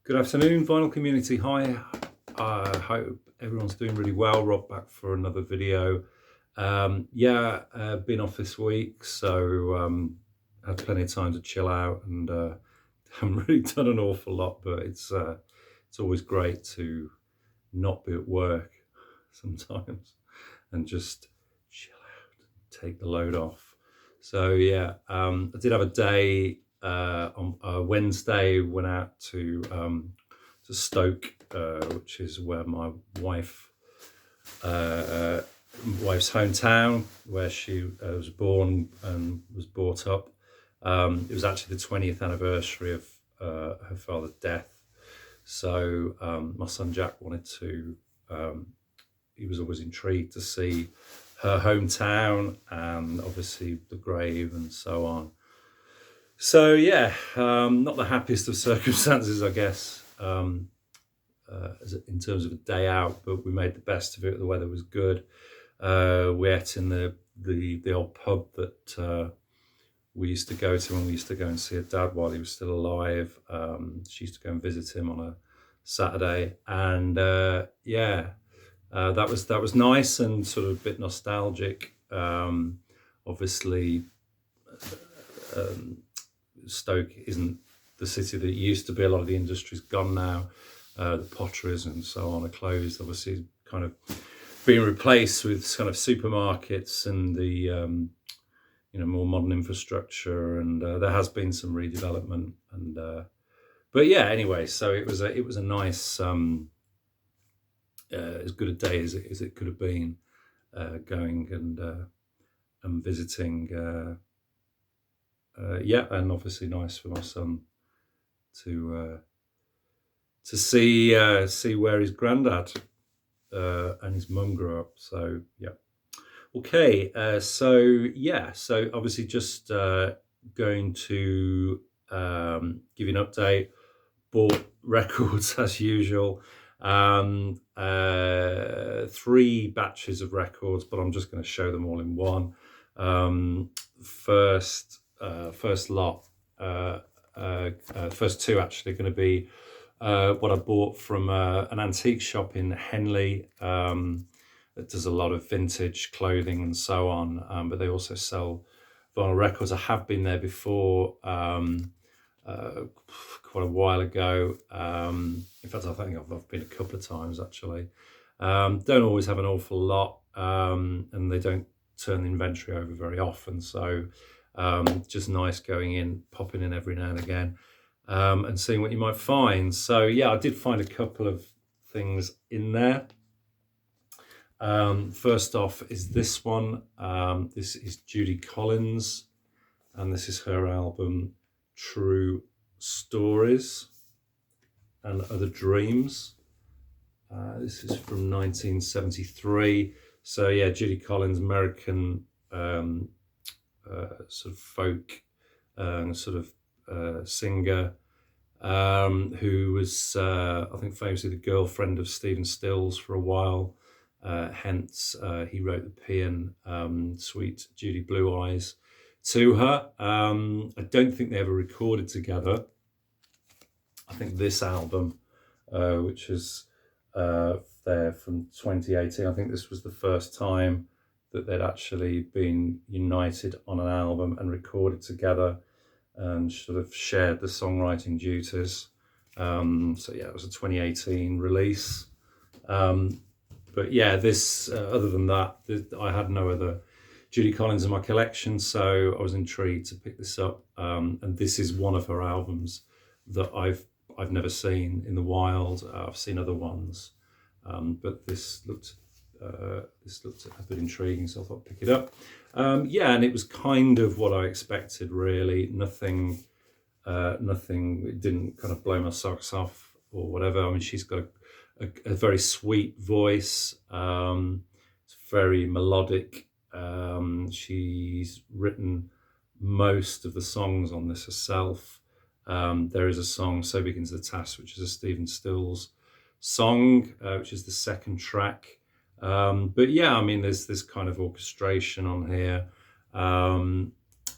Good afternoon, Vinyl Community. Hi, I hope everyone's doing really well. Rob back for another video. Been off this week, so had plenty of time to chill out and haven't really done an awful lot. But it's always great to not be at work sometimes and just chill out, take the load off. So I did have a day on Wednesday. Went out to Stoke, which is where my wife's hometown, where she was born and was brought up. It was actually the 20th anniversary of her father's death. So my son Jack wanted to. He was always intrigued to see her hometown and obviously the grave and so on. So not the happiest of circumstances, I guess, in terms of a day out, but we made the best of it. The weather was good. We ate in the old pub that we used to go to when we used to go and see her dad while he was still alive. She used to go and visit him on a Saturday, and that was nice and sort of a bit nostalgic. Obviously, Stoke isn't the city that it used to be. A lot of the industry's gone now. The potteries and so on are closed. Obviously, kind of being replaced with kind of supermarkets and the more modern infrastructure. And there has been some redevelopment. And anyway, so it was a nice, as good a day as it could have been, going and visiting. And obviously nice for my son to see where his granddad and his mum grew up. So okay. So obviously just going to give you an update. Bought records as usual. 3 batches of records, but I'm just going to show them all in one. First lot, first 2 actually are going to be what I bought from an antique shop in Henley that does a lot of vintage clothing and so on, but they also sell vinyl records. I have been there before, quite a while ago. In fact, I think I've been a couple of times actually. Don't always have an awful lot, and they don't turn the inventory over very often, so just nice going in, popping in every now and again, and seeing what you might find. So I did find a couple of things in there. First off is this one. This is Judy Collins, and this is her album True Stories and Other Dreams. This is from 1973. So Judy Collins, American sort of folk sort of singer, who was I think famously the girlfriend of Stephen Stills for a while. Hence he wrote the paean Sweet Judy Blue Eyes to her. I don't think they ever recorded together. I think this album, which is there from 2018, I think this was the first time that they'd actually been united on an album and recorded together and sort of shared the songwriting duties. It was a 2018 release. This other than that, I had no other Judy Collins in my collection, so I was intrigued to pick this up. And this is one of her albums that I've never seen in the wild. I've seen other ones, but this looked a bit intriguing, so I thought I'd pick it up. And it was kind of what I expected, really. Nothing. It didn't kind of blow my socks off or whatever. I mean, she's got a very sweet voice. It's very melodic. She's written most of the songs on this herself. There is a song, So Begins the Task, which is a Stephen Stills song, which is the second track. There's this kind of orchestration on here.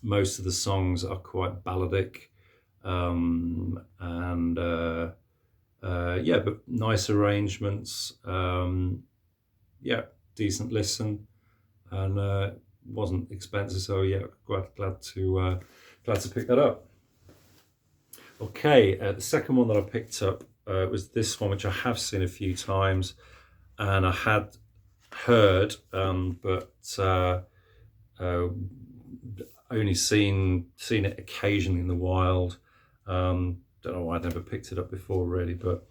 Most of the songs are quite balladic, and yeah, but nice arrangements. Yeah, decent listen, and wasn't expensive. So yeah, glad to pick that up. Okay, the second one that I picked up was this one, which I have seen a few times, and I had heard, but only seen it occasionally in the wild. Don't know why I'd never picked it up before, really, but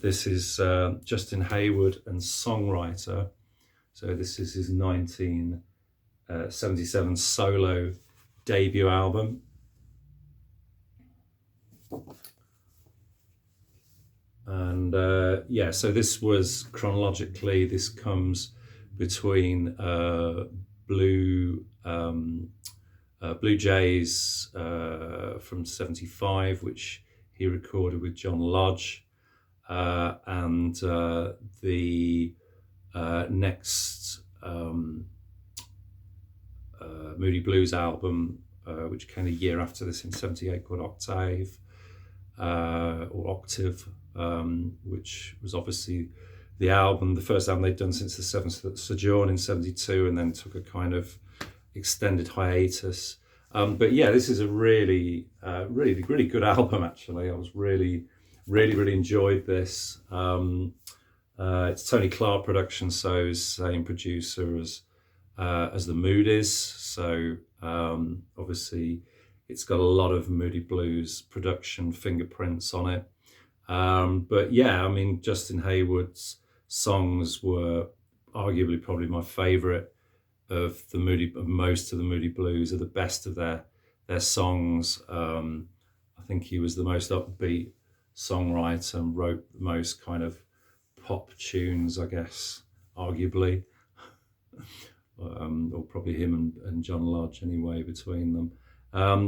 this is Justin Hayward and songwriter. So this is his 1977 solo debut album. And yeah, so this was chronologically, this comes between Blue Jays from '75, which he recorded with John Lodge, and the next Moody Blues album, which came a year after this in '78, called Octave or Octave, which was obviously the first album they'd done since the Seventh Sojourn in '72, and then took a kind of extended hiatus. But yeah, this is a really good album. Actually, I was really enjoyed this. It's Tony Clark production, so same producer as the Moody's. So obviously, it's got a lot of Moody Blues production fingerprints on it. But yeah, I mean, Justin Hayward's songs were arguably probably my favourite of most of the Moody Blues, are the best of their songs. I think he was the most upbeat songwriter and wrote the most kind of pop tunes, I guess, arguably. Or probably him and John Lodge anyway, between them.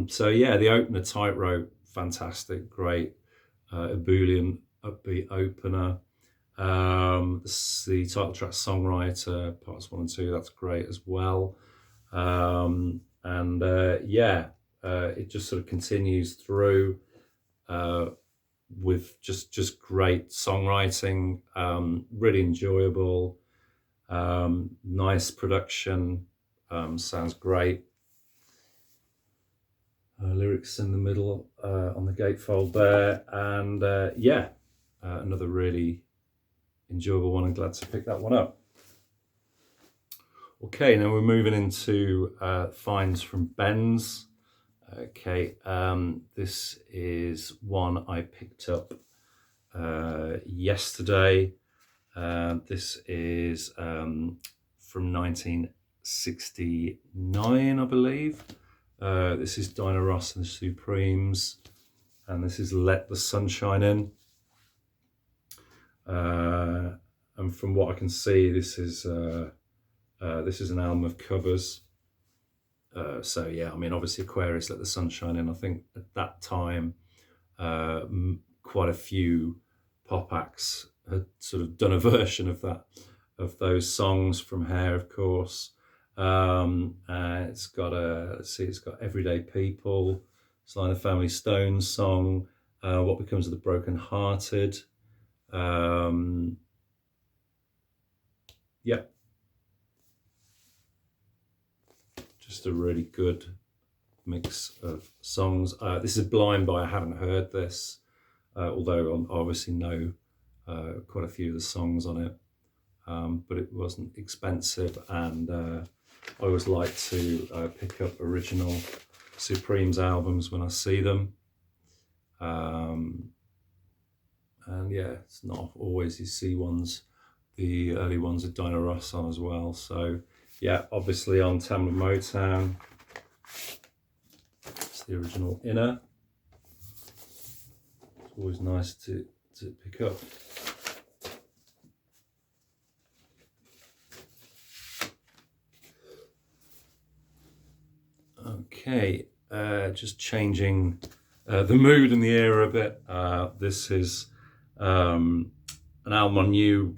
So yeah, the opener, Tightrope, fantastic, great. Ebullient, upbeat opener. The title track, Songwriter, parts 1 and 2, that's great as well. And yeah, it just sort of continues through with just great songwriting, really enjoyable, nice production, sounds great. Lyrics in the middle on the gatefold there, and yeah, another really enjoyable one. I'm glad to pick that one up. Okay, now we're moving into finds from Ben's. Okay, this is one I picked up yesterday. This is from 1969, I believe. This is Dinah Ross and the Supremes, and this is Let the Sunshine In. And from what I can see, this is an album of covers. So yeah, I mean, obviously Aquarius, Let the Sunshine In. I think at that time, quite a few pop acts had sort of done a version of those songs from Hair, of course. It's got it's got Everyday People, Sly and the Family Stone song, What Becomes of the Broken Hearted. Yeah, just a really good mix of songs. This is Blind By. I haven't heard this, although I obviously know quite a few of the songs on it. But it wasn't expensive, and I always like to pick up original Supremes albums when I see them. And yeah, it's not always you see the early ones with Dinah Ross on as well. So yeah, obviously on Tamla Motown, it's the original Inner. It's always nice to pick up. Okay, just changing the mood and the era a bit. This is an album I knew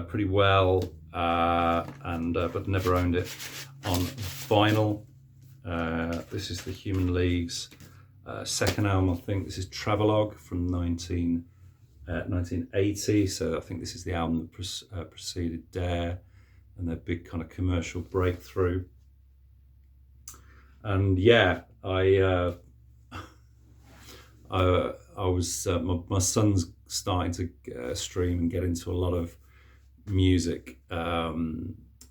pretty well, but never owned it on vinyl. This is the Human League's second album, I think. This is Travelogue from 19 1980. So I think this is the album that preceded Dare and their big kind of commercial breakthrough. And yeah, I was my son's starting to stream and get into a lot of music,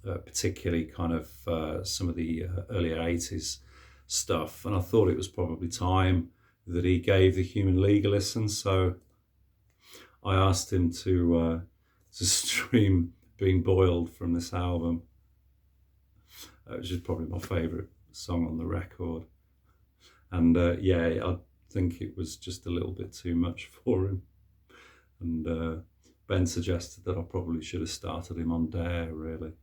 particularly kind of some of the earlier 80s stuff, and I thought it was probably time that he gave The Human League a listen. So I asked him to stream Being Boiled from this album, which is probably my favourite song on the record. And yeah, I think it was just a little bit too much for him. And Ben suggested that I probably should have started him on Dare, really.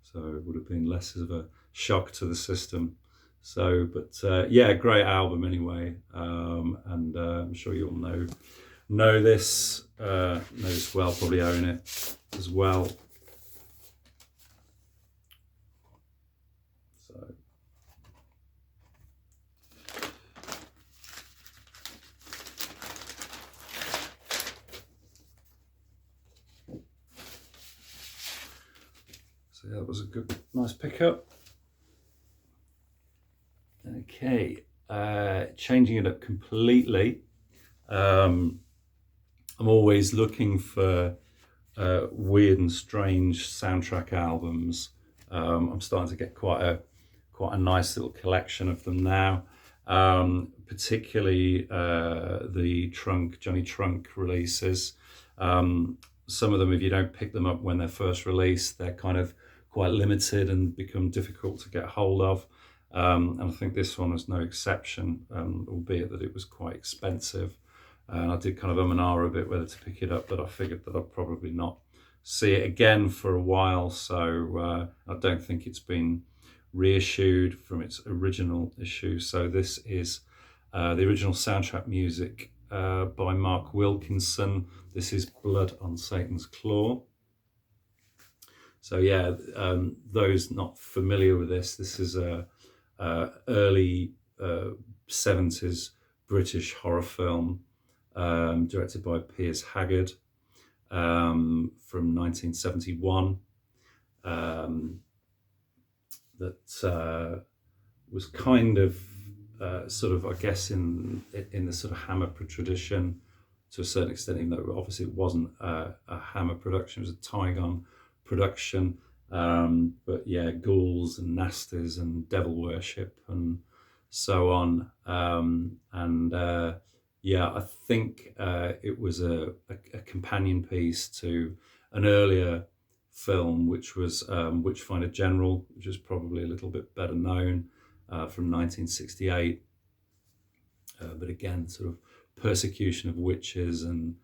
So it would have been less of a shock to the system. So, but yeah, great album anyway. And I'm sure you all know this well, probably own it as well. So yeah, that was a good, nice pickup. Okay, changing it up completely. I'm always looking for weird and strange soundtrack albums. I'm starting to get quite a nice little collection of them now. Particularly the Johnny Trunk releases. Some of them, if you don't pick them up when they're first released, they're kind of quite limited and become difficult to get hold of. And I think this one was no exception, albeit that it was quite expensive. And I did kind of and ah a bit whether to pick it up, but I figured that I'd probably not see it again for a while. So I don't think it's been reissued from its original issue. So this is the original soundtrack music by Mark Wilkinson. This is Blood on Satan's Claw. So yeah, those not familiar with this is a early 70s British horror film directed by Piers Haggard from 1971. That was kind of sort of, I guess, in the sort of Hammer tradition to a certain extent, even though obviously it wasn't a Hammer production, it was a Tygon production. But yeah, ghouls and nasties and devil worship and so on. Yeah, I think it was a companion piece to an earlier film, which was Witchfinder General, which is probably a little bit better known, from 1968. But again, sort of persecution of witches and,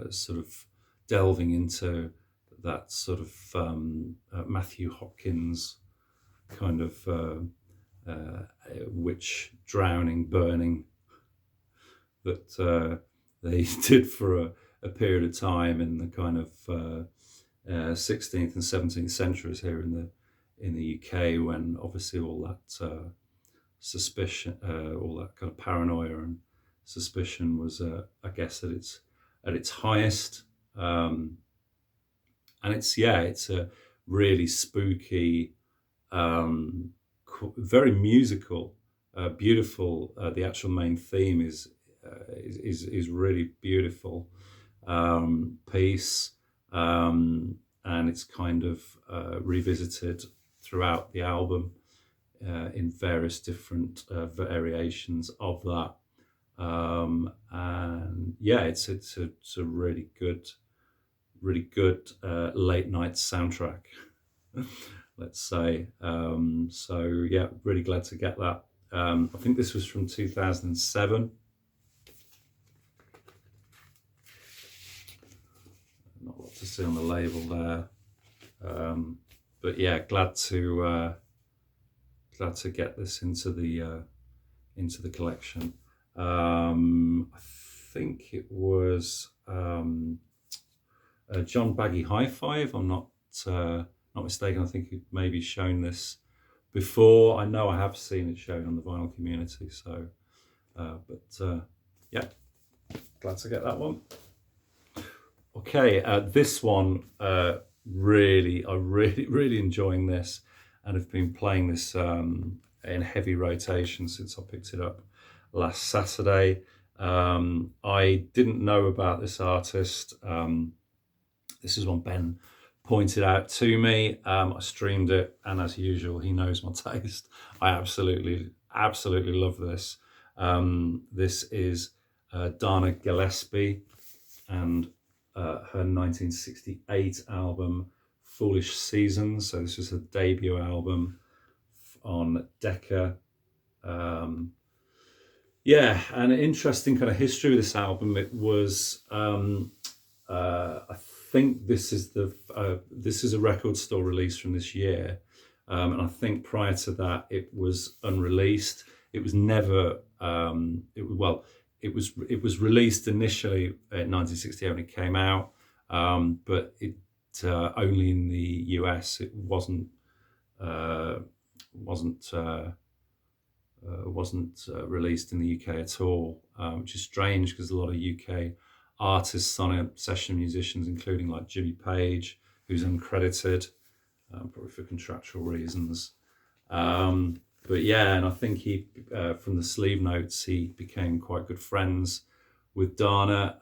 sort of delving into that sort of Matthew Hopkins kind of witch drowning, burning that they did for a period of time in the kind of 16th and 17th centuries here in the UK, when obviously all that suspicion, all that kind of paranoia and suspicion was, I guess, at its highest. And it's a really spooky, very musical, beautiful. The actual main theme is really beautiful piece, and it's kind of revisited throughout the album in various different variations of that. And yeah, it's a really good late night soundtrack, let's say. So yeah, really glad to get that. I think this was from 2007. Not a lot to see on the label there, but yeah, glad to get this into the collection. I think it was John Baggy Hi-Fi, if I'm not mistaken. I think you've maybe shown this before. I know I have seen it shown on the vinyl community. So, yeah, glad to get that one. Okay, this one, really enjoying this, and have been playing this in heavy rotation since I picked it up last Saturday. I didn't know about this artist. This is one Ben pointed out to me. I streamed it, and as usual, he knows my taste. I absolutely love this. This is Dana Gillespie, and her 1968 album Foolish Seasons. So this was her debut album on Decca. Yeah, and an interesting kind of history of this album. It was I think this is a record store release from this year, and I think prior to that it was unreleased. It was never it was released initially in 1968 when it came out, but it only in the US. It wasn't released in the UK at all, which is strange because a lot of UK artists on it, session musicians, including like Jimmy Page, who's uncredited, probably for contractual reasons. But yeah, and I think he, from the sleeve notes, he became quite good friends with Dana.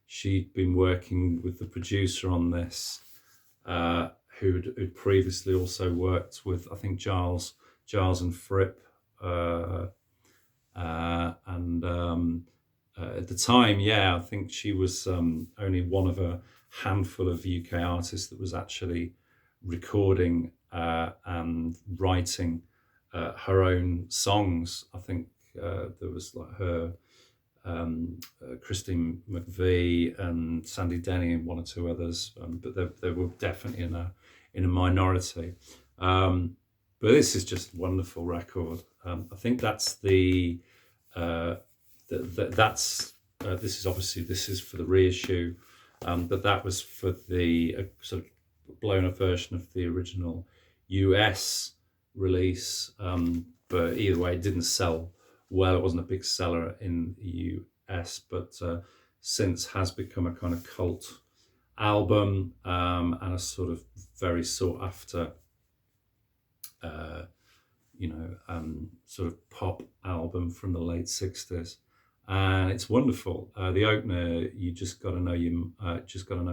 She'd been working with the producer on this, who'd previously also worked with, I think, Giles and Fripp, at the time, I think she was only one of a handful of UK artists that was actually recording and writing her own songs. I think there was like her, Christine McVie and Sandy Denny and one or two others, but they were definitely in a minority. But this is just a wonderful record. I think that's this is for the reissue, but that was for the sort of blown up version of the original US release. But either way, it didn't sell well. It wasn't a big seller in the US, but since has become a kind of cult album, and a sort of very sought after sort of pop album from the late 60s, and it's wonderful. The opener, You Just Gotta Know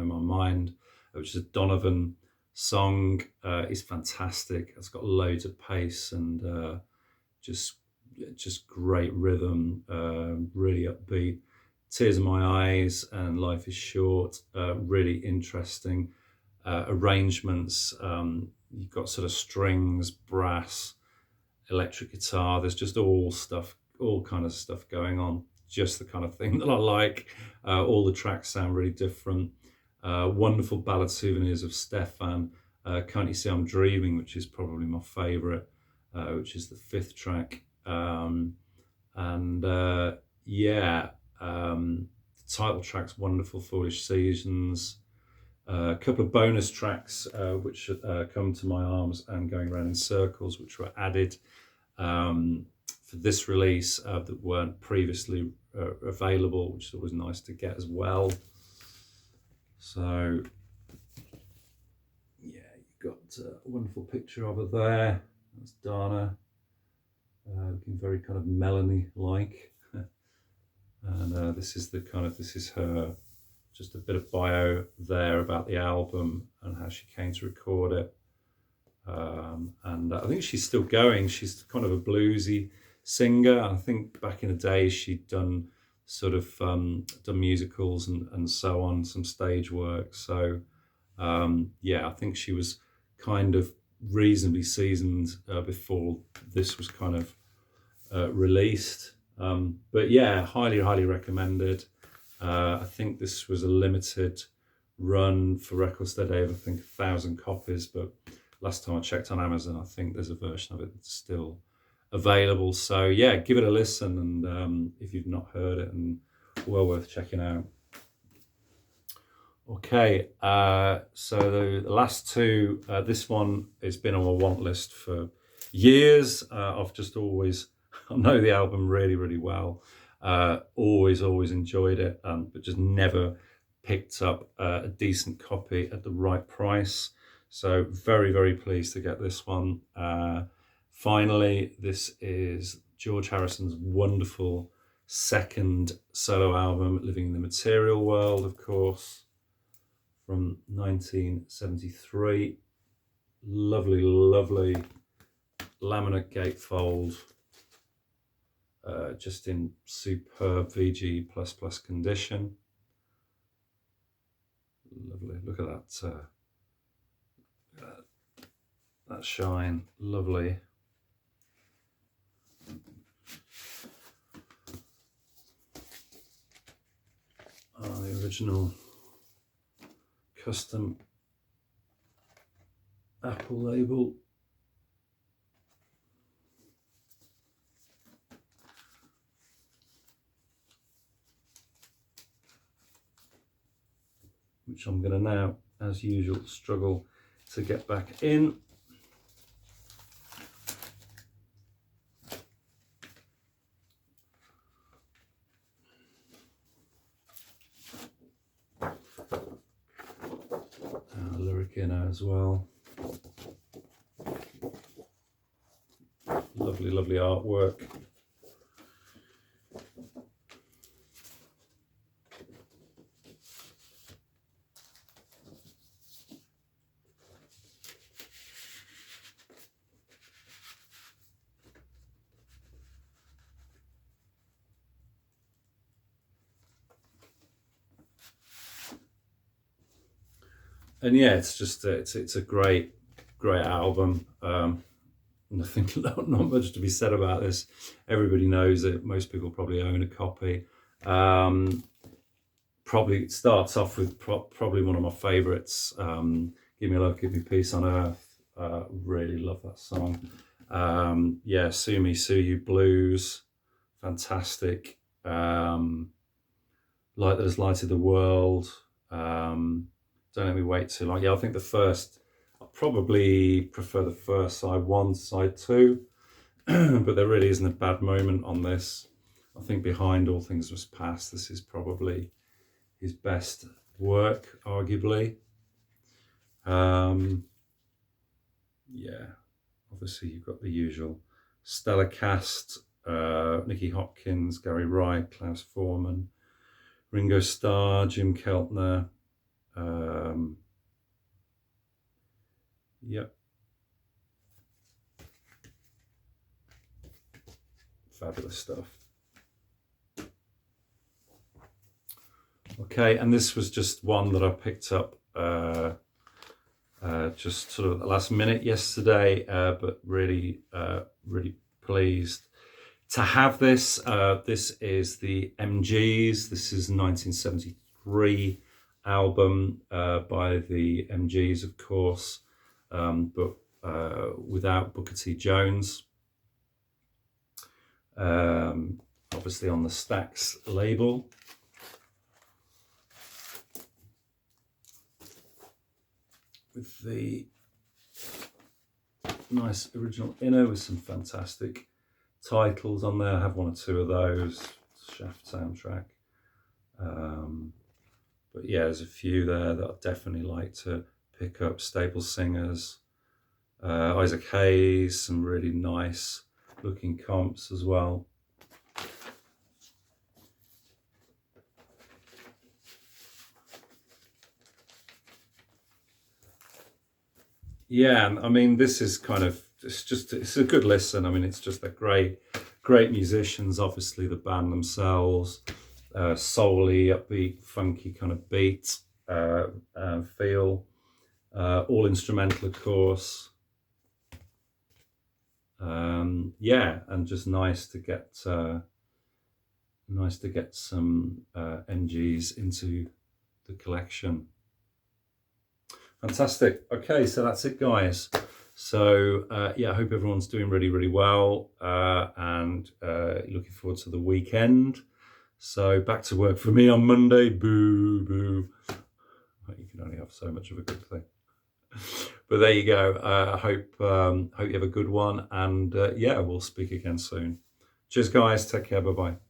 My Mind, which is a Donovan song, is fantastic. It's got loads of pace and just great rhythm, really upbeat. Tears in My Eyes and Life Is Short, really interesting arrangements. You've got sort of strings, brass, electric guitar. There's just all kind of stuff going on. Just the kind of thing that I like. All the tracks sound really different. Wonderful ballad souvenirs of Stefan. Can't You See I'm Dreaming, which is probably my favourite, which is the fifth track. The title track's wonderful, Foolish Seasons. A couple of bonus tracks, which Come to My Arms and Going Round in Circles, which were added for this release, that weren't previously available, which is always nice to get as well. So yeah, you've got a wonderful picture of her there. That's Dana, looking very kind of Melanie-like. And this is her, just a bit of bio there about the album and how she came to record it. And I think she's still going. She's kind of a bluesy singer. I think back in the day she'd done sort of done musicals and so on, some stage work. So I think she was kind of reasonably seasoned before this was kind of released. But yeah, highly recommended. I think this was a limited run for Record Store Dave. I think 1,000 copies, but last time I checked on Amazon, I think there's a version of it that's still available. So yeah, give it a listen, and if you've not heard it, and well worth checking out. Okay, so the last two, this one has been on my want list for years. I've just always, I know the album really well. Always enjoyed it, but just never picked up a decent copy at the right price. So very pleased to get this one. Finally, this is George Harrison's wonderful second solo album, Living in the Material World, of course, from 1973. Lovely laminate gatefold, just in superb VG++ condition. Lovely. Look at that shine. Lovely. The original custom Apple label. Which I'm going to now, as usual, struggle to get back in. Lyric in as well. Lovely artwork. And yeah, it's just it's a great album. Nothing, not much to be said about this. Everybody knows it. Most people probably own a copy. Probably starts off with probably one of my favorites. Give Me Love, Give Me Peace on Earth. Really love that song. Yeah, Sue Me, Sue You Blues, fantastic. Light That Has Lighted the World. Don't Let Me Wait Too Long. Yeah, I think I probably prefer the first side one to side two, but there really isn't a bad moment on this. I think Behind All Things Must Pass, this is probably his best work, arguably. Yeah, obviously you've got the usual stellar cast, Nicky Hopkins, Gary Wright, Klaus Voormann, Ringo Starr, Jim Keltner. Yep. Fabulous stuff. Okay, and this was just one that I picked up just sort of at the last minute yesterday, but really pleased to have this. This is the MGs. This is a 1973 album by the MGs, of course, but without Booker T. Jones. Obviously on the Stax label. With the nice original inner with some fantastic titles on there. I have one or two of those. Shaft soundtrack. But yeah, there's a few there that I'd definitely like to pick up. Staple Singers, Isaac Hayes, some really nice looking comps as well. Yeah, I mean, this is kind of, it's a good listen. I mean, it's just a great musicians, obviously the band themselves, soully, upbeat, funky kind of beat, feel, all instrumental, of course. Yeah, and just nice to get some MGs into the collection. Fantastic. Okay, so that's it, guys. So yeah, I hope everyone's doing really well, and looking forward to the weekend. So back to work for me on Monday. Boo. You can only have so much of a good thing. But there you go. I hope you have a good one, and yeah, we'll speak again soon. Cheers, guys. Take care. Bye-bye.